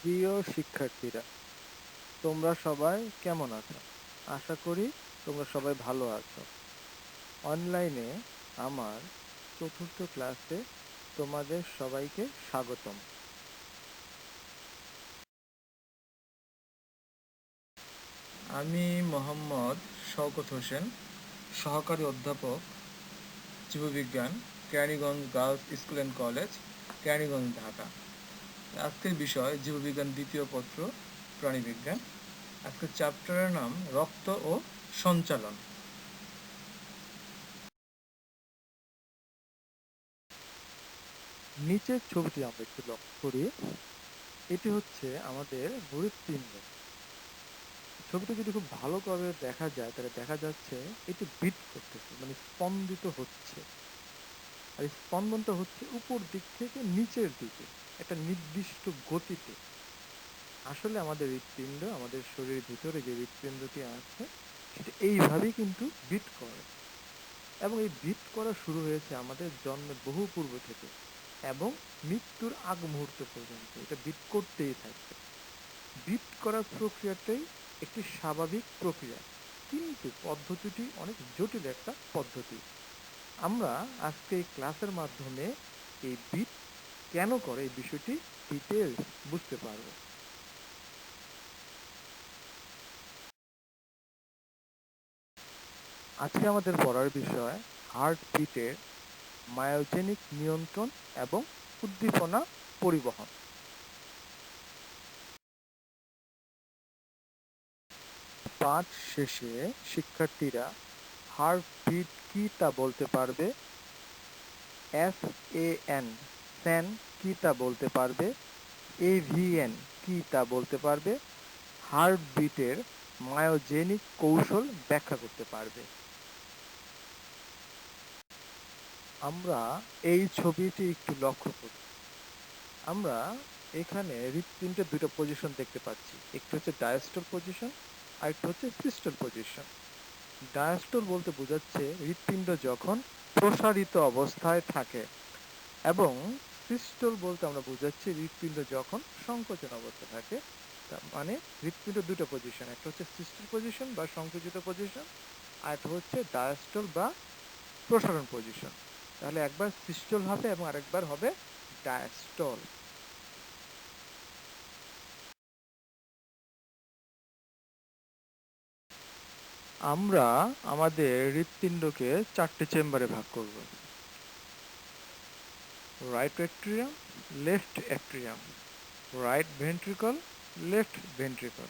প্রিয় শিক্ষার্থীরা, তোমরা সবাই কেমন আছো? আশা করি তোমরা সবাই ভালো আছো। অনলাইনে আমার চতুর্থ ক্লাসে তোমাদের সবাইকে স্বাগতম। আমি মোহাম্মদ শওকত হোসেন, সহকারী অধ্যাপক, জীববিজ্ঞান, Keraniganj girls school and college, Keraniganj, Dhaka. আজকের বিষয় জীববিজ্ঞান দ্বিতীয় পত্র, প্রাণীবিজ্ঞান। আজকের চ্যাপ্টারের নাম রক্ত ও সঞ্চালন। নিচের ছবিটি আমরা একটু লক্ষ্য করি। এটি হচ্ছে আমাদের হৃৎপিণ্ড। ছবিটা যদি খুব ভালো করে দেখা যায় তাহলে দেখা যাচ্ছে এটি বিট করতেছে, মানে স্পন্দিত হচ্ছে। আর এই স্পন্দনটা হচ্ছে উপর দিক থেকে নিচের দিকে একটা নির্দিষ্ট গতিতে। আসলে আমাদের হৃৎপিণ্ড, আমাদের শরীরের ভিতরে যে হৃৎপিণ্ডটি আছে সেটা এইভাবেই কিন্তু বিট করে, এবং এই বিট করা শুরু হয়েছে আমাদের জন্মের বহু পূর্ব থেকে এবং মৃত্যুর আগ মুহূর্ত পর্যন্ত এটা বিট করতেই থাকবে। বিট করার প্রক্রিয়াটাই একটি স্বাভাবিক প্রক্রিয়া, কিন্তু পদ্ধতিটি অনেক জটিল একটা পদ্ধতি। আমরা আজকে এই ক্লাসের মাধ্যমে এই বিট কেন করে এই বিষয়টি ডিটেলস বুঝতে পারব। আজকে আমাদের পড়ার বিষয় হার্ট বিটের মায়োজেনিক নিয়ন্ত্রণ এবং উদ্দীপনা পরিবহন। পাঠ শেষে শিক্ষার্থীরা হার্ট বিট কি তা বলতে পারবে, FAN স্যান কি তা বলতে পারবে, AVN কি তা বলতে পারবে, হার্ট বিটের মায়োজেনিক কৌশল ব্যাখ্যা করতে পারবে। আমরা এই ছবিটি একটু লক্ষ্য করি। আমরা এখানে হৃৎপিণ্ডের দুটো পজিশন দেখতে পাচ্ছি, একটি হচ্ছে ডায়াস্টল পজিশন আর একটা হচ্ছে সিস্টল পজিশন। ডায়াস্টল বলতে বোঝাচ্ছে হৃৎপিণ্ড যখন প্রসারিত অবস্থায় থাকে, এবং সিস্টল বলতে আমরা বোঝাচ্ছি হৃৎপিণ্ড যখন সংকোচন অবস্থায় থাকে। তার মানে হৃৎপিণ্ড দুটো পজিশন, একটা হচ্ছে সিস্টল পজিশন বা সংকুচিত পজিশন, আর একটা হচ্ছে ডায়াস্টল বা প্রসারণ পজিশন। তাহলে একবার সিস্টল হবে এবং আরেকবার হবে ডায়াস্টল। আমরা আমাদের হৃৎপিণ্ডকে চারটে চেম্বারে ভাগ করব: right atrium, left atrium, right ventricle, left ventricle.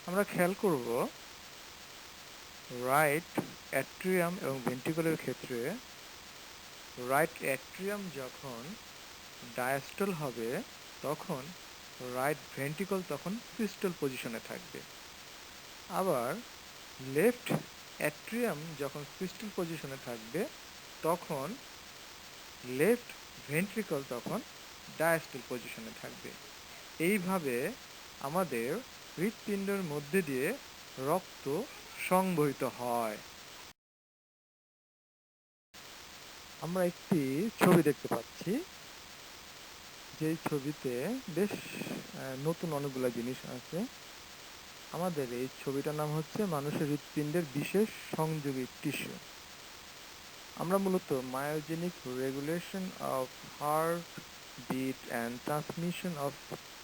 আমরা খেয়াল করব রাইট অ্যাট্রিয়াম এবং ভেন্ট্রিকলের ক্ষেত্রে রাইট অ্যাট্রিয়াম যখন ডায়াস্টল হবে তখন রাইট ভেন্ট্রিকল তখন সিস্টল পজিশনে থাকবে। আবার লেফট অ্যাট্রিয়াম যখন সিস্টল পজিশনে থাকবে তখন লেফট ভেন্ট্রিকল তখন ডায়াস্টল পজিশনে থাকবে। এইভাবে আমাদের হৃৎপিণ্ডের মধ্যে দিয়ে রক্ত সংবহিত হয়। আমরা একটি ছবি দেখতে পাচ্ছি, যেই ছবিতে বেশ নতুন অনেকগুলো জিনিস আছে। আমাদের এই ছবিটার নাম হচ্ছে মানুষের হৃৎপিণ্ডের বিশেষ সংযোগী টিস্যু। আমরা মূলত myogenic regulation of heart beat and transmission of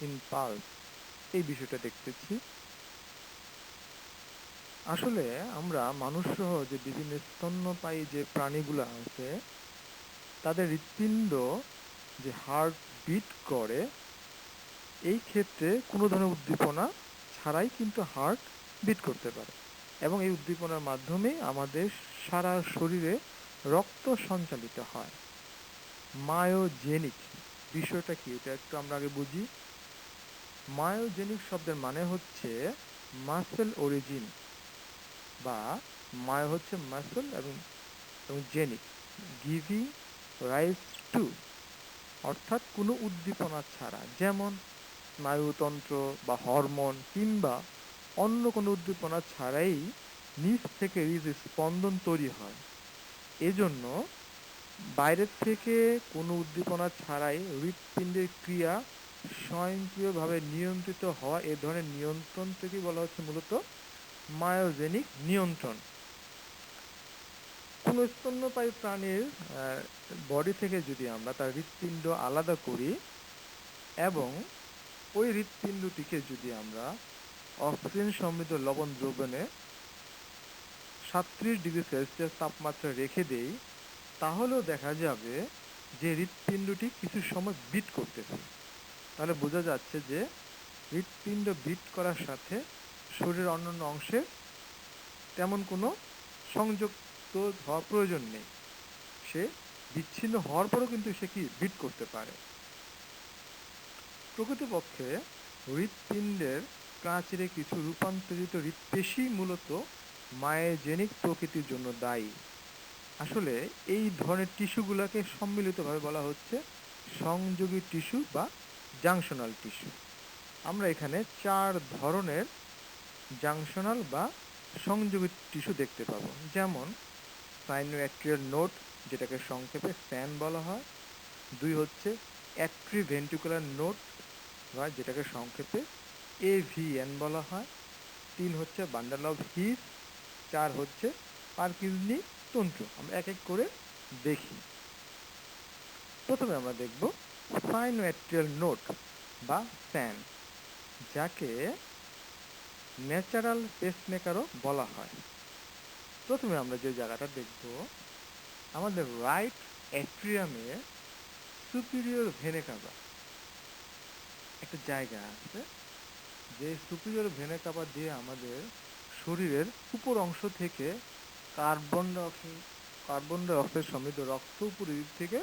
impulse এই বিষয়টা দেখতেছি। আসলে আমরা মানুষ সহ যে বিভিন্ন স্তন্যপায়ী যে প্রাণীগুলো আছে তাদের হৃৎপিণ্ড যে হার্ট বিট করে, এই ক্ষেত্রে কোনো ধরনের উদ্দীপনা ছাড়াই কিন্তু হার্ট বিট করতে পারে, এবং এই উদ্দীপনার মাধ্যমে আমাদের সারা শরীরে রক্ত সঞ্চালিত হয়। মায়োজেনিক বিষয়টা কি এটা একটু আমরা আগে বুঝি। মায়োজেনিক শব্দের মানে হচ্ছে মাসেল অরিজিন, বা মায়ো হচ্ছে মাসেল এবং জেনিক গিভিং রাইজ টু, অর্থাৎ কোনো উদ্দীপনা ছাড়া, যেমন স্নায়ুতন্ত্র বা হরমোন কিংবা অন্য কোনো উদ্দীপনা ছাড়াই নিচ থেকে স্পন্দন তৈরি হয়। এজন্য বাইরের থেকে কোনো উদ্দীপনা ছাড়াই হৃৎপিণ্ডের ক্রিয়া স্বয়ংক্রিয়ভাবে নিয়ন্ত্রিত হওয়া এ ধরনের নিয়ন্ত্রণকে বলা হচ্ছে মূলত মায়োজেনিক নিয়ন্ত্রণ। কোনো স্তন্যপায়ী প্রাণীর বডি থেকে যদি আমরা তার হৃৎপিণ্ড আলাদা করি এবং ওই হৃৎপিণ্ডটিকে যদি আমরা অক্সিজেন সমৃদ্ধ লবণ দ্রবণে 37°C তাপমাত্রা রেখে দেই, তাহলেও দেখা যাবে যে হৃৎপিণ্ডটি কিছু সময় বিট করতেছে। তাহলে বোঝা যাচ্ছে যে হৃৎপিণ্ড বিট করার সাথে শরীরের অন্যান্য অংশে তেমন কোনো সংযুক্ত হওয়ার প্রয়োজন নেই। সে বিচ্ছিন্ন হওয়ার পরেও কিন্তু সে কি বিট করতে পারে। প্রকৃতপক্ষে হৃৎপিণ্ডের প্রাচীরে কিছু রূপান্তরিত হৃৎপেশি মূলত মায়োজেনিক প্রকৃতির জন্য দায়ী। আসলে এই ধরনের টিস্যুগুলোকে সম্মিলিতভাবে বলা হচ্ছে সংযোগী টিস্যু বা জাংশনাল টিস্যু। আমরা এখানে 4 ধরনের জাংশনাল বা সংযোগী টিস্যু দেখতে পাবো, যেমন সাইনোঅ্যাট্রিয়াল নোড, যেটাকে সংক্ষেপে স্যান বলা হয়। 2 হচ্ছে অ্যাট্রিভেন্ট্রিকুলার নোড বা যেটাকে সংক্ষেপে AVN বলা হয়। 3 হচ্ছে বান্ডেল অফ হিস। 4 হচ্ছে পারকিনসনি তন্তু। আমরা এক এক করে দেখি। প্রথমে আমরা দেখব সাইনোঅ্যাট্রিয়াল নোড বা স্যান, যাকে ন্যাচারাল পেসমেকারও বলা হয়। প্রথমে আমরা যে জায়গাটা দেখব, আমাদের রাইট অ্যাট্রিয়ামে সুপিরিয়র ভেনে কাভা একটা জায়গা আছে, যে সুপিরিয়র ভেনে কাভা দিয়ে আমাদের শরীরের উপর অংশ থেকে কার্বন ডাইঅক্সাইড সমৃদ্ধ রক্ত উপর দিক থেকে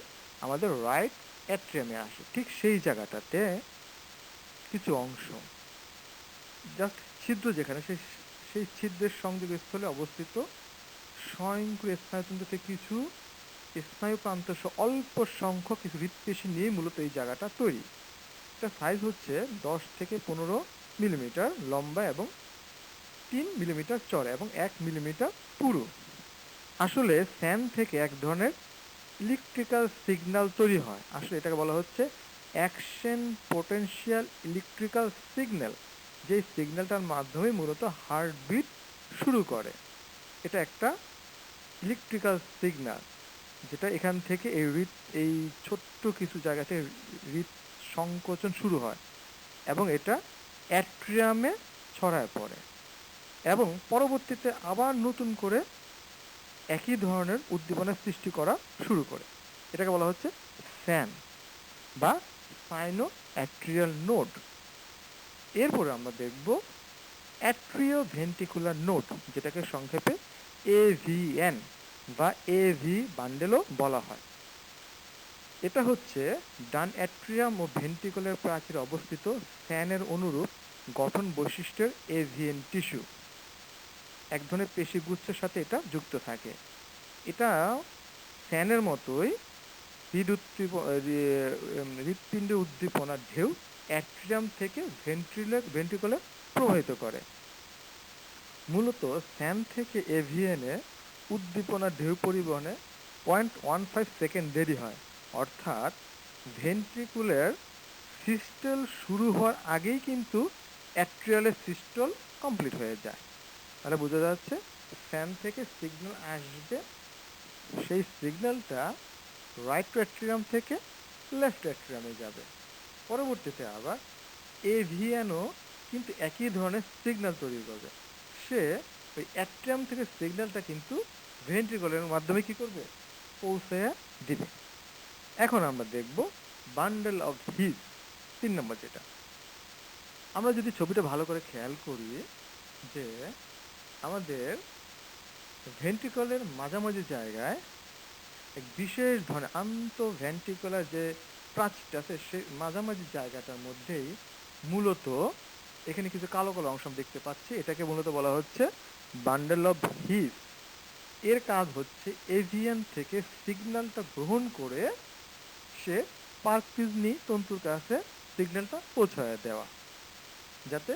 আমাদের রাইট অ্যাট্রিয়ামে আসে। ঠিক সেই জায়গাটাতে কিছু অংশ জাস্ট ছিদ্র, যেখানে সেই ছিদ্রের সংযোগস্থলে অবস্থিত স্বয়ংক্রিয় স্নায়ুতন্ত্র কিছু স্নায়ু প্রান্ত অল্প সংখ্যক কিছু হৃৎপেশি নিয়ে মূলত এই জায়গাটা তৈরি। এটা সাইজ হচ্ছে 10 থেকে 15 মিলিমিটার লম্বা এবং 3 মিলিমিটার চড়া এবং 1 মিলিমিটার পুরু। আসলে স্যান থেকে এক ধরনের ইলেকট্রিক্যাল সিগন্যাল তৈরি হয়। আসলে এটাকে বলা হচ্ছে অ্যাকশন পোটেনশিয়াল ইলেকট্রিক্যাল সিগন্যাল, যেই সিগন্যালটার মাধ্যমে মূলত হার্টবিট শুরু করে। এটা একটা ইলেকট্রিক্যাল সিগন্যাল, যেটা এখান থেকে এই ছোট্ট কিছু জায়গাতে হৃদ সংকোচন শুরু হয় এবং এটা অ্যাট্রিয়ামে ছড়ায় পড়ে এবং পরবর্তীতে আবার নতুন করে একই ধরনের উদ্দীপনা সৃষ্টি করা শুরু করে। এটাকে বলা হচ্ছে স্যান বা সাইনোঅ্যাট্রিয়াল নোড। এরপরে আমরা দেখব অ্যাট্রিওভেন্ট্রিকুলার নোড, যেটাকে সংক্ষেপে AVN বা AV বান্ডেলও বলা হয়। এটা হচ্ছে ডান অ্যাট্রিয়াম ও ভেন্ট্রিকুলার প্রাচীরে অবস্থিত স্যানের অনুরূপ গঠন বৈশিষ্ট্যের AVN টিস্যু। এক ধরনের পেশিগুচ্ছের সাথে এটা যুক্ত থাকে। এটা স্যানের মতোই হৃৎপিণ্ডের উদ্দীপনার ঢেউ অ্যাট্রিয়াম থেকে ভেন্ট্রিকুলে প্রবাহিত করে। মূলত স্যান থেকে এভিএনে উদ্দীপনার ঢেউ পরিবহনে 0.15 সেকেন্ড দেরি হয়, অর্থাৎ ভেন্ট্রিকুলার সিস্টেল শুরু হওয়ার আগেই কিন্তু অ্যাট্রিয়ালের সিস্টল কমপ্লিট হয়ে যায়। তাহলে বোঝা যাচ্ছে স্যান থেকে সিগন্যাল আসবে, সেই সিগন্যালটা রাইট অ্যাট্রিয়াম থেকে লেফট অ্যাট্রিয়ামে যাবে। পরবর্তীতে আবার এভিএনও কিন্তু একই ধরনের সিগন্যাল তৈরি করবে। সে ওই অ্যাট্রিয়াম থেকে সিগন্যালটা কিন্তু ভেন্ট্রিকুলারের মাধ্যমে কি করবে, পৌঁছে দিবে। এখন আমরা দেখব বান্ডেল অফ হিস, 3 নম্বর যেটা। আমরা যদি ছবিটা ভালো করে খেয়াল করি, যে আমাদের ভেন্ট্রিকলের মাঝামাঝি জায়গায় এক বিশেষ ধরনের আন্তঃভেন্ট্রিকুলার যে প্রাচীরটা আছে, সে মাঝামাঝি জায়গাটার মধ্যেই মূলত এখানে কিছু কালো কালো অংশ দেখতে পাচ্ছি। এটাকে মূলত বলা হচ্ছে বান্ডেল অফ হিস। এর কাজ হচ্ছে এভিয়ান থেকে সিগন্যালটা গ্রহণ করে সে পার্কিনসনি তন্তুর কাছে সিগন্যালটা পৌঁছায় দেওয়া, যাতে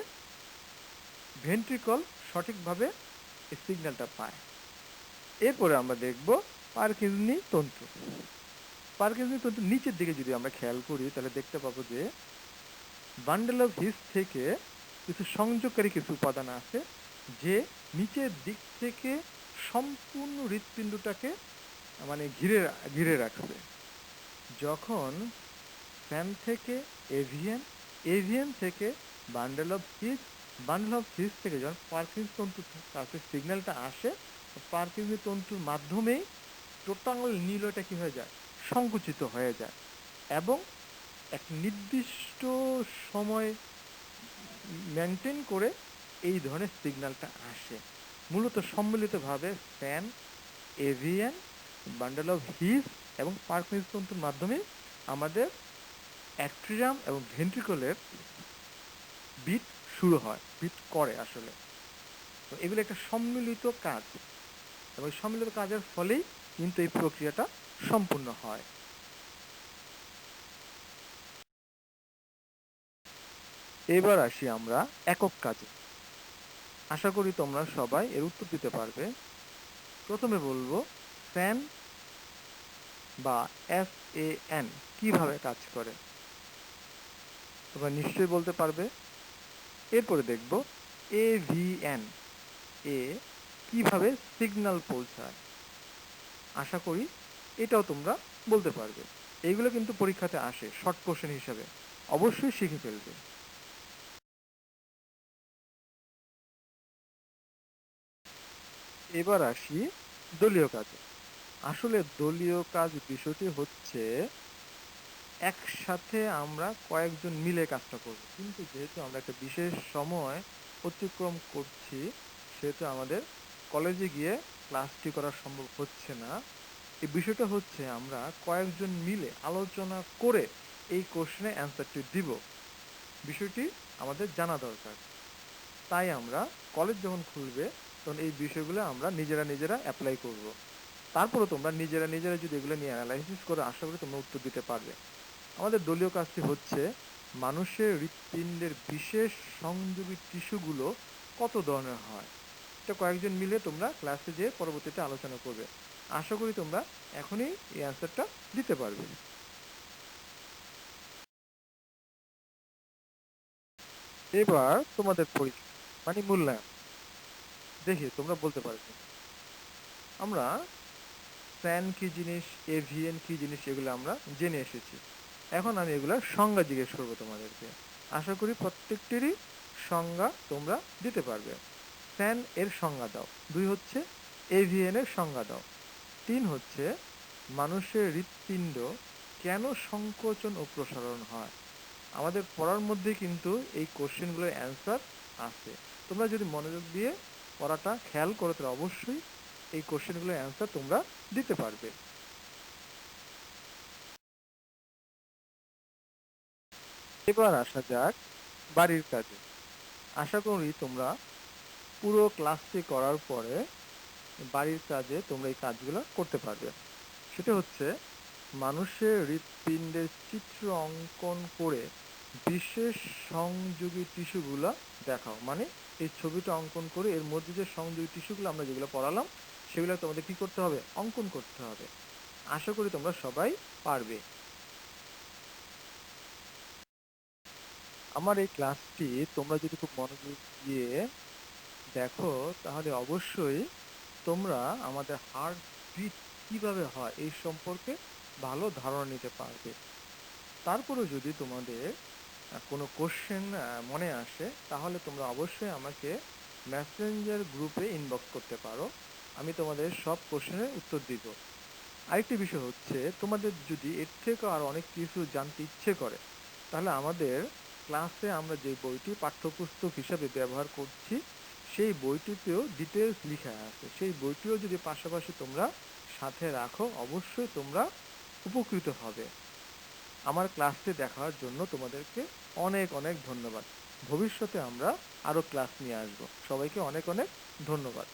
ভেন্ট্রিকল সঠিকভাবে এই সিগন্যালটা পায়। এরপরে আমরা দেখব পার্কিনসনি তন্তু। পার্কিনসনি তন্তু নিচের দিকে যদি আমরা খেয়াল করি, তাহলে দেখতে পাবো যে বান্ডেল অফ হিস থেকে কিছু সংযোগকারী কিছু উপাদান আছে যে নিচের দিক থেকে সম্পূর্ণ হৃৎপিণ্ডটাকে মানে ঘিরে ঘিরে রাখছে। যখন ফ্যান থেকে এভিয়ান, এভিয়ান থেকে bundle of his, bundle of his থেকে যখন পারকিন্স তন্তুর কাছে সিগন্যালটা আসে, পারকিন্স তন্তুর মাধ্যমেই টোটাল নিলয়টা কী হয়ে যায়, সংকুচিত হয়ে যায় এবং এক নির্দিষ্ট সময় মেনটেন করে এই ধরনের সিগন্যালটা আসে। মূলত সম্মিলিতভাবে fan, avian, bundle of his এবং পারকিন্স তন্তুর মাধ্যমে আমাদের অ্যাট্রিয়াম এবং ভেন্ট্রিকলের বিট শুরু হয়, বিট করে আসলে। তো এগুলো একটা সম্মিলিত কাজ এবং সম্মিলিত কাজের ফলেই কিন্তু এই প্রক্রিয়াটা সম্পূর্ণ হয়। এবার আসি আমরা একক কাজে। আশা করি তোমরা সবাই এর উত্তর দিতে পারবে। প্রথমে বলবো ফ্যান বা FAN কিভাবে কাজ করে, তোমরা নিশ্চয়ই বলতে পারবে। এরপরে দেখব AVN, এ কিভাবে সিগন্যাল পৌঁছায়। আশা করি এটাও তোমরা বলতে পারবে। এইগুলো কিন্তু পরীক্ষাতে আসে শর্ট কোশ্চেন হিসাবে, অবশ্যই শিখে ফেলবে। এবার আসি দলীয় কাজে। আসলে দলীয় কাজ বিষয়টি হচ্ছে একসাথে আমরা কয়েকজন মিলে কাজটা করব, কিন্তু যেহেতু আমরা একটা বিশেষ সময় অতিক্রম করছি সেহেতু আমাদের কলেজে গিয়ে ক্লাসটি করা সম্ভব হচ্ছে না। এই বিষয়টা হচ্ছে আমরা কয়েকজন মিলে আলোচনা করে এই কোশ্চেনের অ্যান্সারটি দিব, বিষয়টি আমাদের জানা দরকার। তাই আমরা কলেজ যখন খুলবে তখন এই বিষয়গুলো আমরা নিজেরা নিজেরা অ্যাপ্লাই করব। তারপরে তোমরা নিজেরা নিজেরা যদি এগুলো নিয়ে অ্যানালাইসিস করে আশা করি তোমরা উত্তর দিতে পারবে। আমাদের দলীয় কাজটি হচ্ছে মানুষের হৃৎপিণ্ডের বিশেষ সংযোগী টিস্যুগুলো কত ধরনের হয়, এটা কয়েকজন মিলে তোমরা ক্লাসে যেয়ে পরবর্তীতে আলোচনা করবে। আশা করি তোমরা এখনই এই অ্যান্সারটা দিতে পারবে। এবার তোমাদের পরীক্ষা মানে মূল্যায়ন, দেখি তোমরা বলতে পারবে। আমরা ফ্যান কি জিনিস, এভিএন কি জিনিস এগুলো আমরা জেনে এসেছি। এখন আমি এগুলোর সংজ্ঞা জিজ্ঞেস করবো তোমাদেরকে। আশা করি প্রত্যেকটিরই সংজ্ঞা তোমরা দিতে পারবে। ফ্যান এর সংজ্ঞা দাও। 2 হচ্ছে এভিএন এর সংজ্ঞা দাও। 3 হচ্ছে মানুষের হৃৎপিণ্ড কেন সংকোচন ও প্রসারণ হয়। আমাদের পড়ার মধ্যে কিন্তু এই কোশ্চেনগুলোর অ্যান্সার আছে। তোমরা যদি মনোযোগ দিয়ে পড়াটা খেয়াল করো তাহলে অবশ্যই এই কোশ্চেনগুলোর অ্যান্সার তোমরা দিতে পারবে। এবার আসা যাক বাড়ির কাজে। আশা করি তোমরা পুরো ক্লাসটি করার পরে বাড়ির কাজে তোমরা এই কাজগুলো করতে পারবে। সেটা হচ্ছে মানুষের হৃৎপিণ্ডের চিত্র অঙ্কন করে বিশেষ সংযোগী টিস্যুগুলো দেখাও। মানে এই ছবিটা অঙ্কন করে এর মধ্যে যে সংযোগী টিস্যুগুলো আমরা যেগুলো পড়ালাম সেগুলো তোমাদের কি করতে হবে, অঙ্কন করতে হবে। আশা করি তোমরা সবাই পারবে। আমার এই ক্লাসটি তোমরা যদি খুব মনোযোগ দিয়ে দেখো তাহলে অবশ্যই তোমরা আমাদের হার্ট বিট কিভাবে হয় এই সম্পর্কে ভালো ধারণা নিতে পারবে। তারপরেও যদি তোমাদের কোনো কোশ্চেন মনে আসে তাহলে তোমরা অবশ্যই আমাকে মেসেঞ্জার গ্রুপে ইনবক্স করতে পারো, আমি তোমাদের সব কোশ্চেনের উত্তর দিব। আরেকটি বিষয় হচ্ছে তোমাদের যদি এর থেকে আর অনেক কিছু জানতে ইচ্ছে করে তাহলে আমাদের ক্লাসে আমরা যে বইটি পাঠ্যপুস্তক হিসাবে ব্যবহার করছি সেই বইটিতেও ডিটেলস লেখা আছে, সেই বইটিও যদি পাশাপাশি তোমরা সাথে রাখো অবশ্যই তোমরা উপকৃত হবে। আমার ক্লাসটি দেখার জন্য তোমাদেরকে অনেক অনেক ধন্যবাদ। ভবিষ্যতে আমরা আরও ক্লাস নিয়ে আসবো। সবাইকে অনেক অনেক ধন্যবাদ।